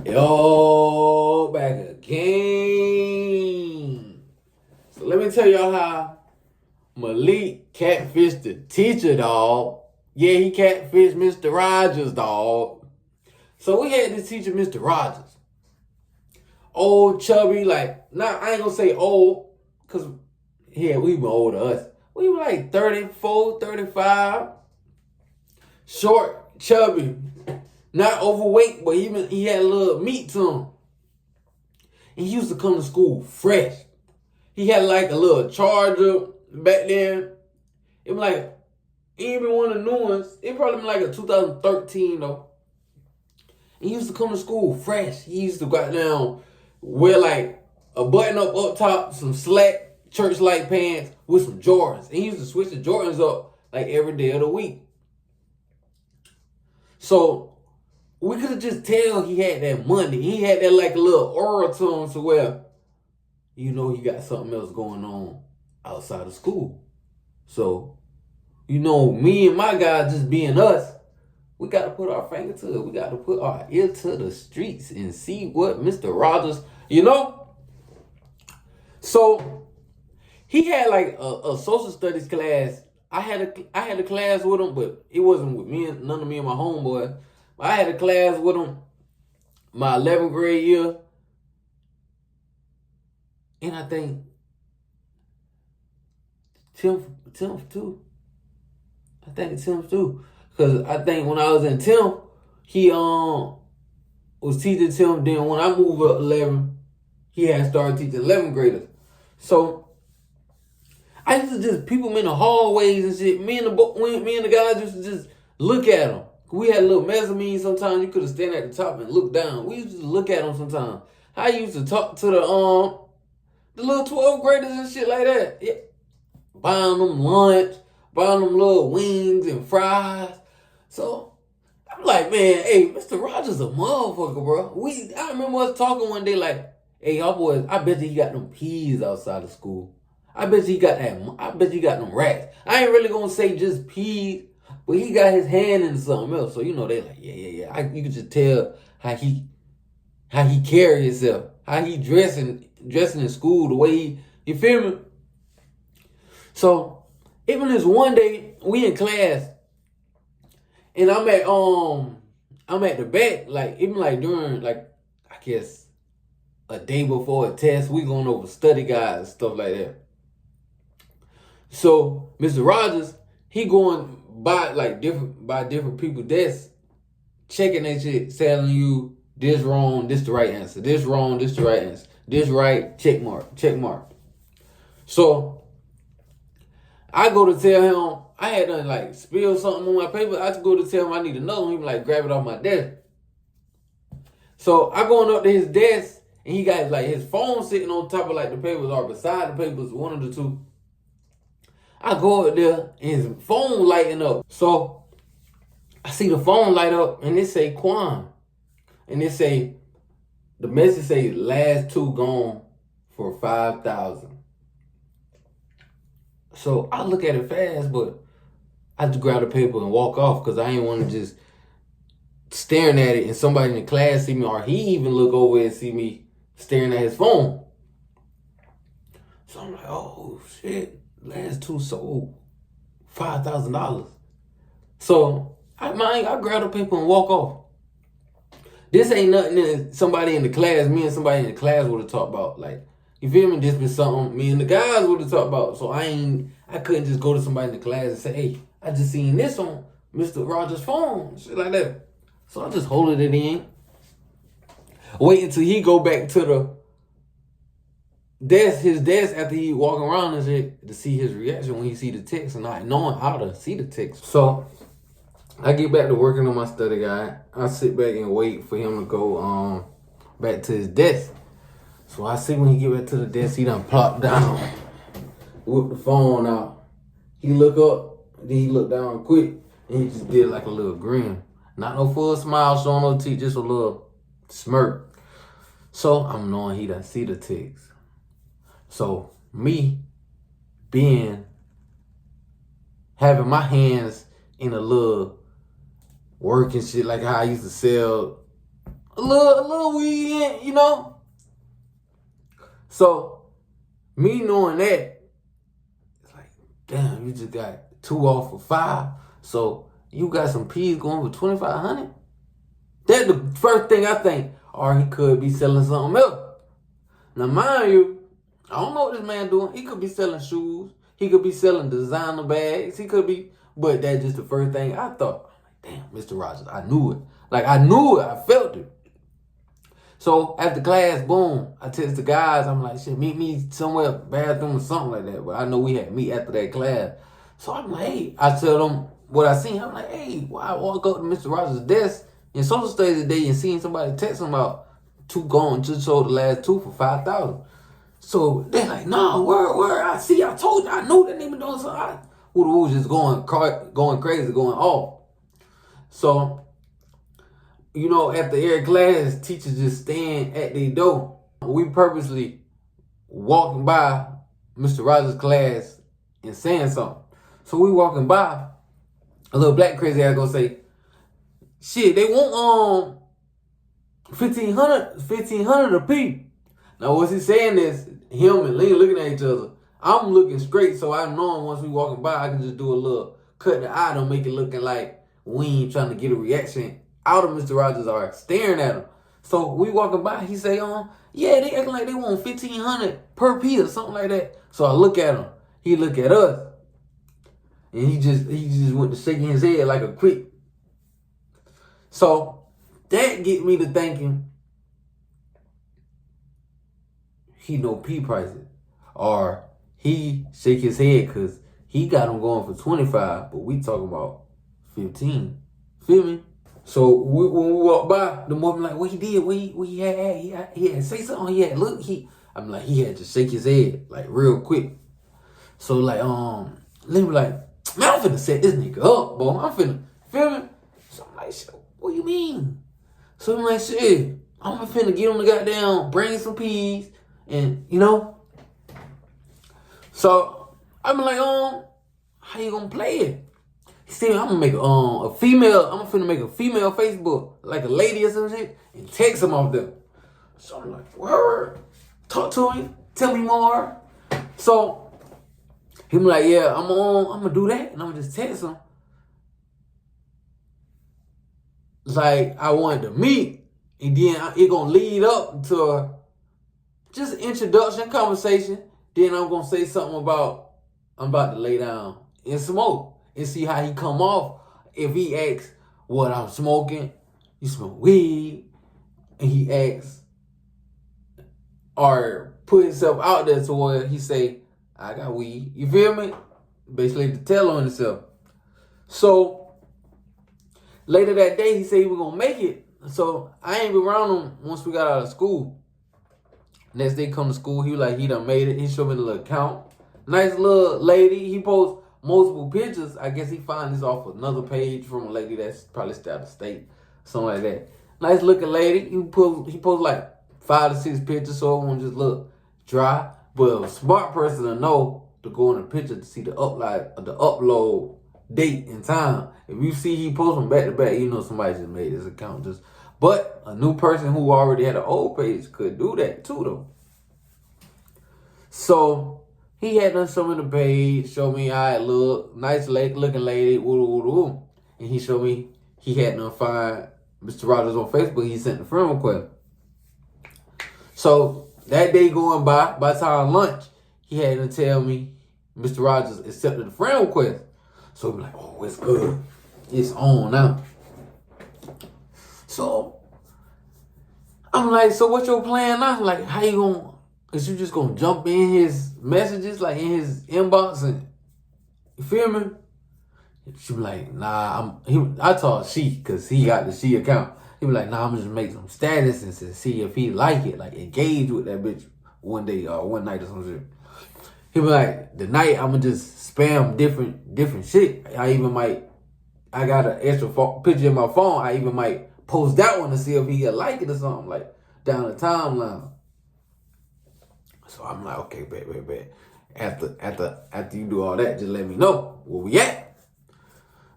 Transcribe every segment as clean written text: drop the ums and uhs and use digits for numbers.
Yo, back again. So let me tell y'all how Malik catfished the teacher, dog. Yeah, he catfished Mr. Rogers, dog. So we had this teacher, Mr. Rogers. Old, chubby, like, I ain't gonna say old, because, yeah, we were older than us. We were like 34, 35. Short, chubby. Not overweight, but he had a little meat to him. And he used to come to school fresh. He had like a little Charger back then. It was like, even one of the new ones. It probably been like a 2013 though. And he used to come to school fresh. He used to go down, wear like a button up top, some slack church-like pants with some Jordans. And he used to switch the Jordans up like every day of the week. So we could have just tell he had that money. He had that like a little aura to him to where, you know, he got something else going on outside of school. So, you know, me and my guy just being us, we got to put our finger to it. We got to put our ear to the streets and see what Mr. Rogers, you know? So, he had like a social studies class. I had a class with him, but it wasn't with me, none of me and my homeboy. I had a class with him my 11th grade year. And I think 10th too. I think 10th too. Because I think when I was in 10th, he was teaching 10th. Then when I moved up 11, he had started teaching 11th graders. So I used to just peep him in the hallways and shit. Me and the guys used to just look at him. We had a little mezzanine sometimes. You could have stand at the top and look down. We used to look at him sometimes. I used to talk to the little 12th graders and shit like that. Yeah. Buying them lunch, buying them little wings and fries. So I'm like, man, hey, Mr. Rogers a motherfucker, bro. I remember us talking one day like, hey, y'all boys, I bet you he got them peas outside of school. I bet you he got them rats. I ain't really gonna say just peas. But he got his hand in something else. So, you know, they like, yeah. You can just tell how he carry himself. How he dressing in school, the way you feel me? So, even this one day, we in class, and I'm at the back, like, even like during, like, I guess, a day before a test, we going over study guides and stuff like that. So, Mr. Rogers, he going by different people's desks, checking that shit, telling you this wrong, this the right answer. This wrong, this the right answer. This right, check mark. So I go to tell him I had done like spill something on my paper. I go to tell him I need another one. He be like, grab it off my desk. So I going up to his desk and he got like his phone sitting on top of like the papers or beside the papers, one of the two. I go up there and his phone lighting up. So I see the phone light up and it say Quan. And it say, the message say last two gone for 5,000. So I look at it fast, but I just grab the paper and walk off because I ain't want to just staring at it and somebody in the class see me or he even look over and see me staring at his phone. So I'm like, oh shit. Last two sold $5,000. So I grab the paper and walk off. This ain't nothing that somebody in the class, me and somebody in the class would have talked about. Like, you feel me? This been something me and the guys would have talked about. So I couldn't just go to somebody in the class and say, hey, I just seen this on Mr. Rogers' phone. Shit like that. So I just holding it in. Wait until he go back to his desk after he walking around and shit to see his reaction when he see the text and not knowing how to see the text. So I get back to working on my study guide. I sit back and wait for him to go back to his desk. So I see when he get back to the desk, he done plopped down, whip the phone out. He look up, then he look down quick, and he just did like a little grin. Not no full smile showing no teeth, just a little smirk. So I'm knowing he done see the text. So me having my hands in a little work and shit, like how I used to sell a little weed in, you know. So me knowing that, it's like, damn, you just got 2 off for 5. So you got some peas going for 2,500. That's the first thing I think. Or he could be selling something else. Now, mind you, I don't know what this man doing. He could be selling shoes. He could be selling designer bags. He could be, but that's just the first thing I thought. Damn, Mr. Rogers, I knew it. Like, I knew it. I felt it. So after class, boom, I text the guys. I'm like, shit, meet me somewhere, bathroom or something like that. But I know we had meet after that class. So I'm like, hey, I tell them what I seen. I'm like, hey, why I walk up to Mr. Rogers' desk in social studies today and seeing somebody text him about 2 gone, just sold the last 2 for 5,000. So they're like, no, where? I see, I told you, I knew that nigga doing something. Who was just going crazy, going off. So, you know, after every class, teachers just stand at their door. We purposely walking by Mr. Rogers' class and saying something. So we walking by, a little black crazy ass gonna say, shit, they want 1,500 a piece. Now what's he saying is, him and Lee looking at each other. I'm looking straight, so I know once we walking by, I can just do a little cut the eye, don't make it looking like we ain't trying to get a reaction out of Mr. Rogers or staring at him. So we walking by, he say, yeah, they acting like they want 1,500 per piece or something like that. So I look at him, he look at us, and he just went to shaking his head like a quick. So that get me to thinking, he know P prices, or he shake his head because he got them going for 25, but we talking about 15. Feel me? So when we walk by, the woman like, what he did, what he had, he had say something, he had look, I'm like, he had to shake his head like real quick. So like, let me like, man, I'm finna set this nigga up, bro. I'm finna, feel me? So I'm like, shit, what you mean? So I'm like, shit, I'm finna get him the goddamn, bring some peas, and you know. So I'm like, how you gonna play it? He said, I'm gonna make a female. I'm finna make a female Facebook, like a lady or some shit, and text him off them. So I'm like, word, talk to him, tell me more. So he be like, yeah, I'm gonna do that, and I'm gonna just text him. Like I wanted to meet, and then it gonna lead up to just an introduction conversation. Then I'm gonna say something about I'm about to lay down and smoke and see how he come off. If he asks what I'm smoking, you smoke weed, and he asks or put himself out there to where he say, I got weed. You feel me? Basically to tell on himself. So later that day, he said he was gonna make it. So I ain't been around him once we got out of school. Next day come to school, he was like, he done made it. He showed me the little account. Nice little lady. He posts multiple pictures. I guess he found this off another page from a lady that's probably still out of state. Something like that. Nice looking lady. He posts like 5 to 6 pictures so it won't just look dry. But a smart person to know to go in the picture to see the upload date and time. If you see he posts them back to back, you know somebody just made his account just. But a new person who already had an old page could do that too, though. So he had done some of the page, showed me how it look, nice looking lady, woo. And he showed me he had done find Mr. Rogers on Facebook. He sent the friend request. So that day going by the time lunch, he had to tell me Mr. Rogers accepted the friend request. So I'm like, oh, it's good. It's on now. So I'm like, so what's your plan now? Like, how you gonna, is you just gonna jump in his messages, like in his inbox and, you feel me? She be like, nah, I told she, cause he got the she account. He be like, nah, I'm just make some statuses and see if he like it, like engage with that bitch one day or one night or some shit. He be like, the night I'ma just spam different shit. I got an extra picture in my phone. I even might post that one to see if he like it or something, like down the timeline. So I'm like, okay, bet. After you do all that, just let me know where we at.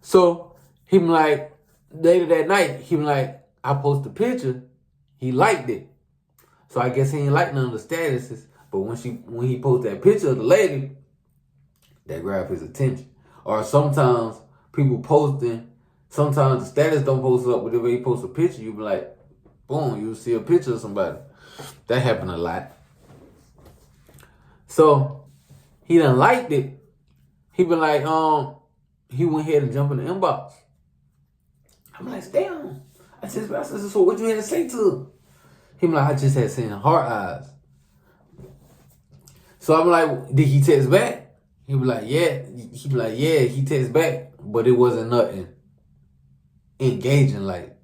So he be like, later that night, he be like, I post a picture he liked it. So I guess he ain't like none of the statuses. But when he posted that picture of the lady, that grabbed his attention. Or sometimes people posting, sometimes the status don't post up, but if he post a picture, you be like, boom, you see a picture of somebody. That happened a lot. So he done liked it. He been like, he went ahead and jumped in the inbox. I'm like, damn. I said, so what you had to say to him? He be like, I just had seen heart eyes. So I'm like, did he text back? He be like, yeah. He be like, yeah, he text back, but it wasn't nothing engaging, like,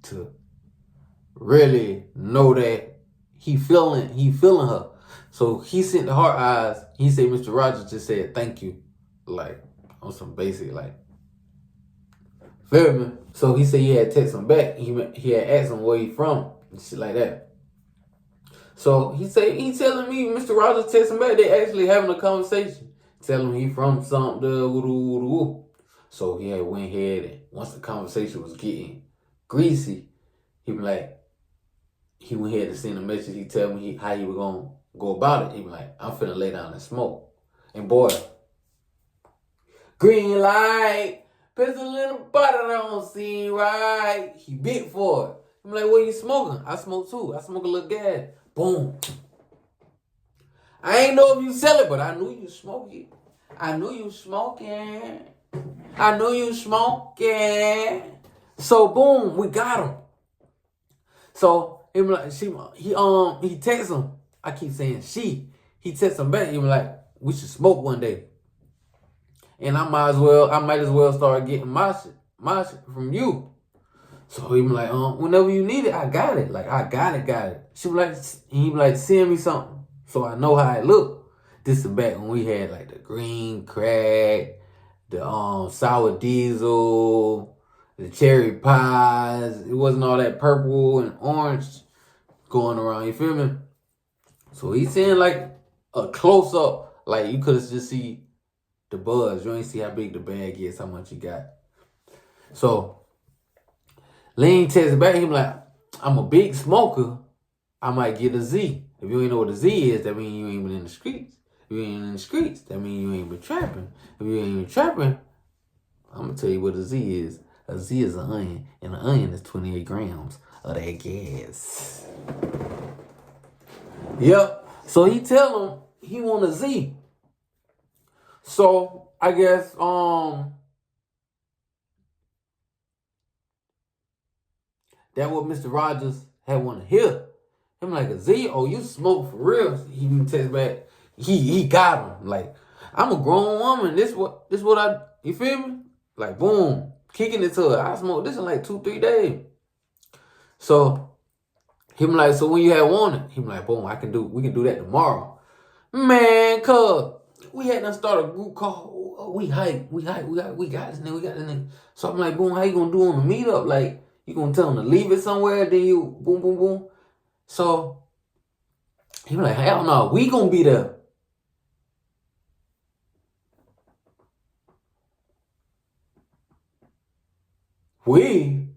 to really know that he feeling her. So he sent the heart eyes. He said Mr. Rogers just said thank you, like on some basic, like, feel me? So he said he had text him back. He had asked him where he from and shit like that. So he telling me Mr. Rogers texting back. They actually having a conversation, telling him he from something. So he had went ahead, and once the conversation was getting greasy, he be like, he went ahead and send a message. He tell me how he was gonna go about it. He be like, I'm finna lay down and smoke. And boy, green light, pistol in the butter don't seem right. He bit for it. I'm like, what you smoking? I smoke too. I smoke a little gas. Boom. I ain't know if you sell it, but I knew you smoke it. I knew you smoking. I knew you smoking. So boom, we got him. So he texts him. I keep saying she. He texts him back. He was like, we should smoke one day. And I might as well start getting my shit from you. So he be like, whenever you need it, I got it. Like, I got it. He be like, send me something so I know how it look. This is back when we had like the green crack, the sour diesel, the cherry pies. It wasn't all that purple and orange going around, you feel me? So he's saying like a close up, like you could just see the buzz. You ain't see how big the bag is, how much you got. So Lean texts back, him like, I'm a big smoker. I might get a Z. If you ain't know what a Z is, that means you ain't been in the streets. If you ain't in the streets, that means you ain't been trapping. If you ain't been trapping, I'm going to tell you what a Z is. A Z is an onion, and an onion is 28 grams of that gas. Yep. So he tell him he want a Z. So I guess that what Mr. Rogers had want to hear. Him like, a Z? Oh, you smoke for real? He even text back. He got him. Like, I'm a grown woman. This what I, you feel me? Like, boom, kicking it to her. I smoked this in like 2-3 days. So him like, so when you had wanted, him like, boom, we can do that tomorrow. Man, cuz we had to start a group call. We hype, we got this nigga, So I'm like, boom, how you gonna do on the meetup? Like, you gonna tell him to leave it somewhere, then you boom, boom, boom. So he be like, hell no, we gonna be there. We?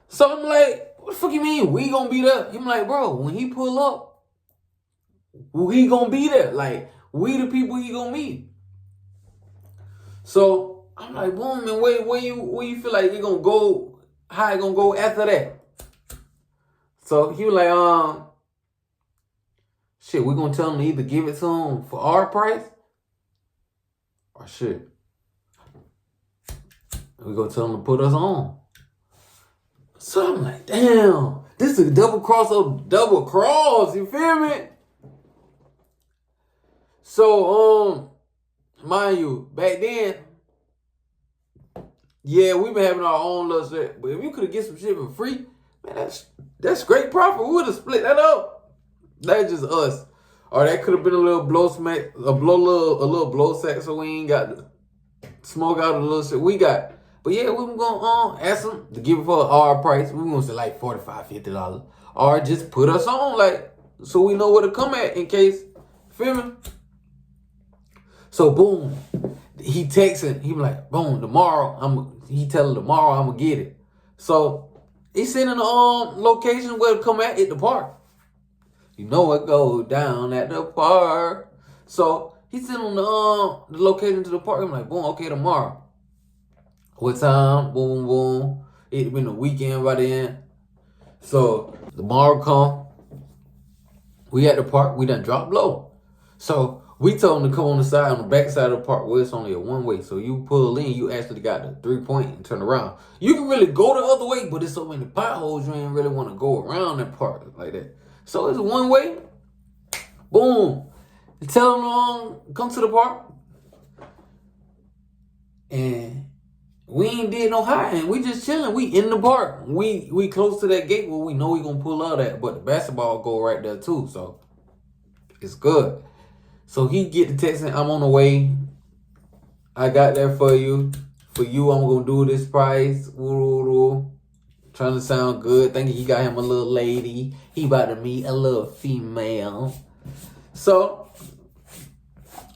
So I'm like, what the fuck you mean we gonna be there? Him like, bro, when he pull up, we gonna be there. Like, we the people he gonna meet. So I'm like, boom, man, where you feel like it gonna go? How it gonna go after that? So he was like, shit, we gonna tell him to either give it to him for our price, or shit, we gonna tell him to put us on. So I'm like, damn, this is a double cross, you feel me? So, mind you, back then, yeah, we been having our own little shit. But if you could have get some shit for free, man, that's great profit. We would have split that up. That's just us. Or that could have been a little blow sack, so we ain't got to smoke out a little shit we got. But yeah, we were gonna ask them to give it for our price. We gonna say like $45, $50, or just put us on, like, so we know where to come at in case. Feel me? So boom, he texting. He be like, boom, tomorrow he tell her tomorrow I'm gonna get it. So He sending the location where to come at the park. You know what goes down at the park. So he sent on the location to the park. I'm like, boom, okay, tomorrow. What time? Boom, boom. It been the weekend by then. So tomorrow come. We at the park. We done dropped low. So we told him to come on the side, on the back side of the park where it's only a one way. So you pull in, you actually got the 3-point and turn around. You can really go the other way, but it's so many potholes you ain't really want to go around that park like that. So it's one way. Boom. Tell them come to the park. And we ain't did no hiding. We just chilling. We in the park. We close to that gate where we know we gonna pull out at, but the basketball go right there too. So it's good. So he get the text and I'm on the way. I got that for you. For you, I'm gonna do this price. Trying to sound good. Thinking he got him a little lady. He about to meet a little female. So,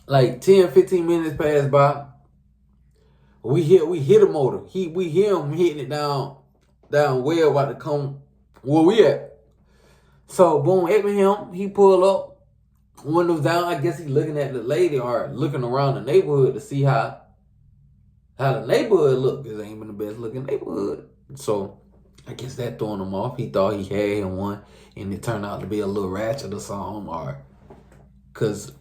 like 10, 15 minutes pass by. We hit a motor. We hear him hitting it down well about to come where we at. So boom, Abraham, he pull up. Windows down. I guess he looking at the lady or looking around the neighborhood to see how the neighborhood look. Because it ain't been the best looking neighborhood. So I guess that throwing him off. He thought he had him one, and it turned out to be a little ratchet or something. Or because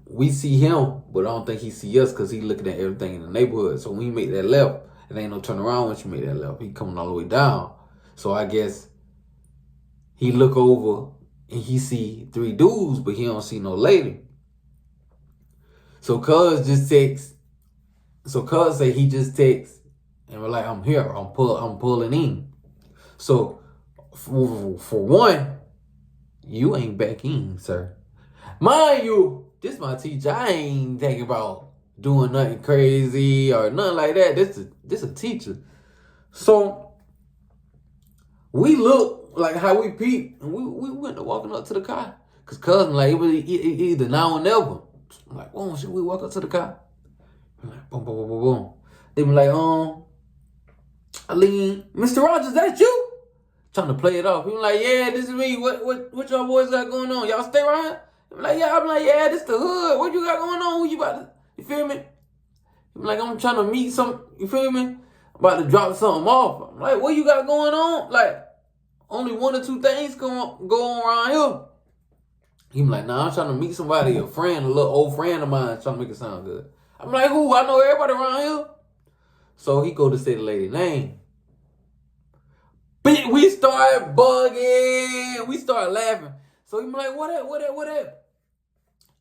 we see him, but I don't think he see us because he looking at everything in the neighborhood. So when he make that left, it ain't no turn around once you make that left. He coming all the way down. So I guess he look over and he see 3 dudes, but he don't see no lady. So Cuz just texts. So Cuz say he just texts and we're like, I'm here. I'm pulling in. So for one, you ain't back in, sir. Mind you, this my teacher. I ain't thinking about doing nothing crazy or nothing like that. This a teacher. So we look like how we peep, and we went to walking up to the car. Cause cousin like it was either now or never. I'm like, oh, should we walk up to the car? I'm like, boom, boom, boom, boom, boom. They be like, Aline, Mr. Rogers, that you? Trying to play it off. He was like, yeah, this is me. What y'all boys got going on? Y'all stay right here? I'm like, yeah, this the hood. What you got going on? Who you about to, you feel me? I'm like, I'm trying to meet some, you feel me? I'm about to drop something off. I'm like, what you got going on? Like, only 1 or 2 things go on around here. He be like, nah, I'm trying to meet somebody, a friend, a little old friend of mine, trying to make it sound good. I'm like, who? I know everybody around here. So he go to say the lady name. We start bugging. We start laughing. So he be like, what up?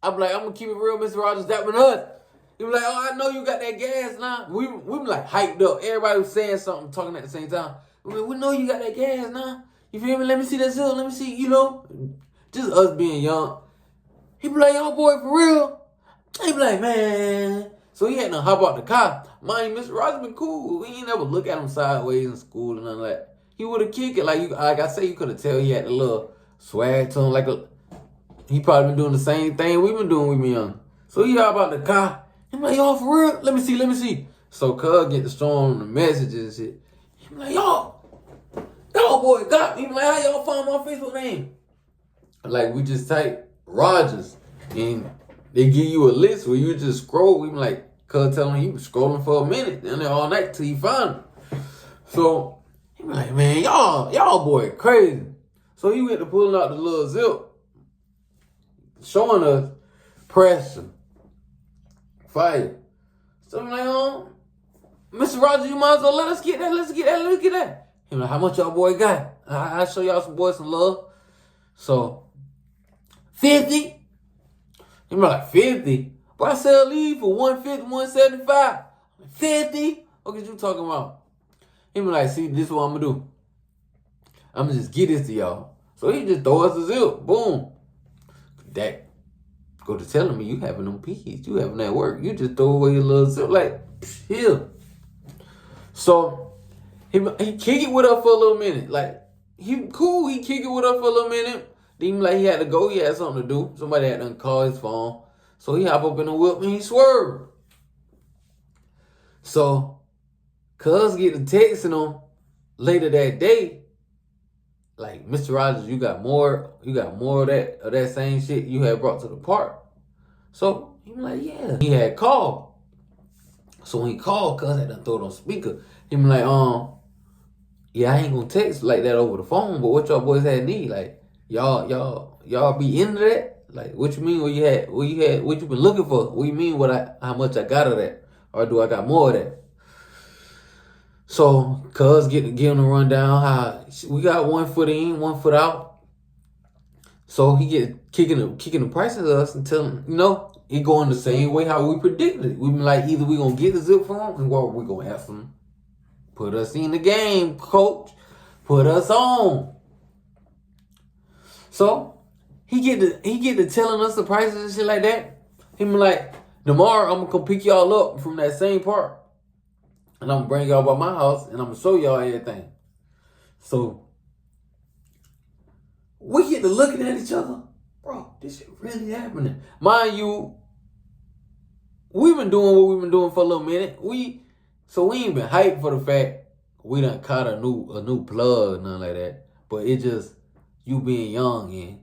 I'm like, I'm going to keep it real, Mr. Rogers. That was us. He be like, oh, I know you got that gas now. We be like hyped up. Everybody was saying something, talking at the same time. We know you got that gas now. You feel me? Let me see that zip. Let me see, you know. Just us being young. He be like, y'all boy, for real? He be like, man. So he had to hop out the car. Mind you, Mr. Rogers been cool. We ain't never look at him sideways in school and nothing like that. He would have kicked it. Like I say, you could have tell he had a little swag to him. He probably been doing the same thing we been doing when we been young. So he hop out the car. He be like, y'all for real? Let me see. So Cuz get to showing him the messages and shit. He be like, y'all boy got me. He be like, how y'all find my Facebook name? Like, we just type Rogers. And they give you a list where you just scroll. We be like, Cuz telling he was scrolling for a minute. And then all night till he found it. So he be like, man, y'all boy crazy. So he went to pulling out the little zip. Showing us pressure. Fire. So I'm like, Mr. Rogers, you might as well let us get that. He like, how much y'all boy got? I'll show y'all some boys some love. So, 50. He like, 50? Boy, I sell leave for 150, 175. 50? What you talking about? He be like, see, this is what I'm going to do. I'm going to just get this to y'all. So he just throw us a zip. Boom. That go to telling me you having them peas. You having that work. You just throw away your little zip like, here. So, he kick it with her for a little minute. Like, he cool. He kick it with her for a little minute. Then like he had to go. He had something to do. Somebody had to call his phone. So he hop up in the whip and he swerved. So, Cuz get to texting him later that day. like Mr. Rogers, you got more of that same shit you had brought to the park. So he was like, yeah. He had called. So when he called, cuz had done throw it on speaker. He was like, yeah, I ain't gonna text like that over the phone, but what y'all boys had need? Like, y'all be into that? Like, what you mean what you been looking for? What you mean how much I got of that? Or do I got more of that? So, cuz give him a rundown how we got 1 foot in, 1 foot out. So he get kicking the prices of us until, it going the same way how we predicted it. We been like, either we gonna get the zip phone and what we gonna have some. Put us in the game, coach. Put us on. So he get to telling us the prices and shit like that. He be like, tomorrow I'm gonna come pick y'all up from that same park. And I'm gonna bring y'all by my house and I'm gonna show y'all everything. So we get to looking at each other. Bro, this shit really happening. Mind you, we've been doing what we've been doing for a little minute. So we ain't been hyped for the fact we done caught a new plug, nothing like that. But it just, you being young and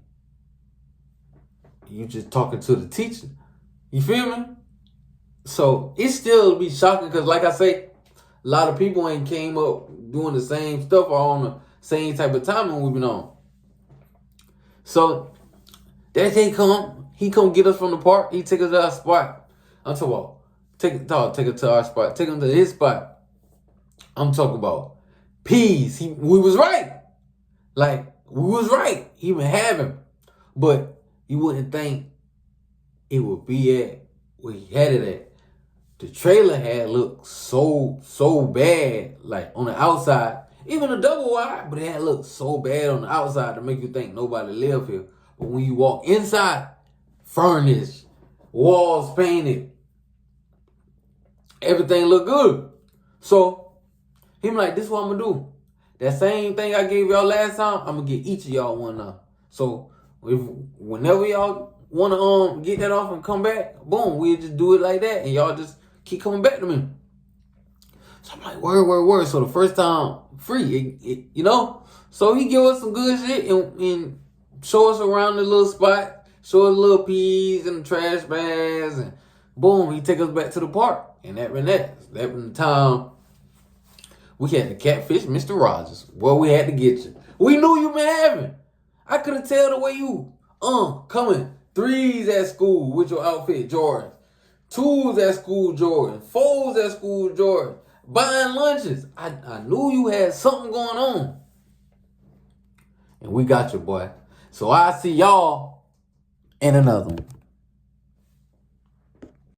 you just talking to the teacher. You feel me? So it still be shocking because, like I say, a lot of people ain't came up doing the same stuff or on the same type of timing we've been on. So that day he come get us from the park. He take us to our spot. I'm talking about take us to our spot. Take him to his spot. I'm talking about peas. We was right. Like, we was right. He been having. But you wouldn't think it would be at where he had it at. The trailer had looked so bad, like on the outside. Even a double wide, but it had looked so bad on the outside to make you think nobody live here. But when you walk inside, furnished, walls painted, everything look good. So he like, this is what I'm gonna do. That same thing I gave y'all last time, I'm gonna get each of y'all one now. So whenever y'all wanna get that off and come back, boom, we'll just do it like that, and y'all just keep coming back to me. So I'm like, word. So the first time, free, So he give us some good shit and show us around the little spot, show us little peas and the trash bags, and boom, he take us back to the park. And that been the time we had to catfish Mr. Rogers. Boy, we had to get you. We knew you been having. I could have tell the way you coming 3s at school with your outfit, Jordan. 2s at school, Jordan. 4s at school, Jordan. Buying lunches. I knew you had something going on. And we got you, boy. So I see y'all in another one.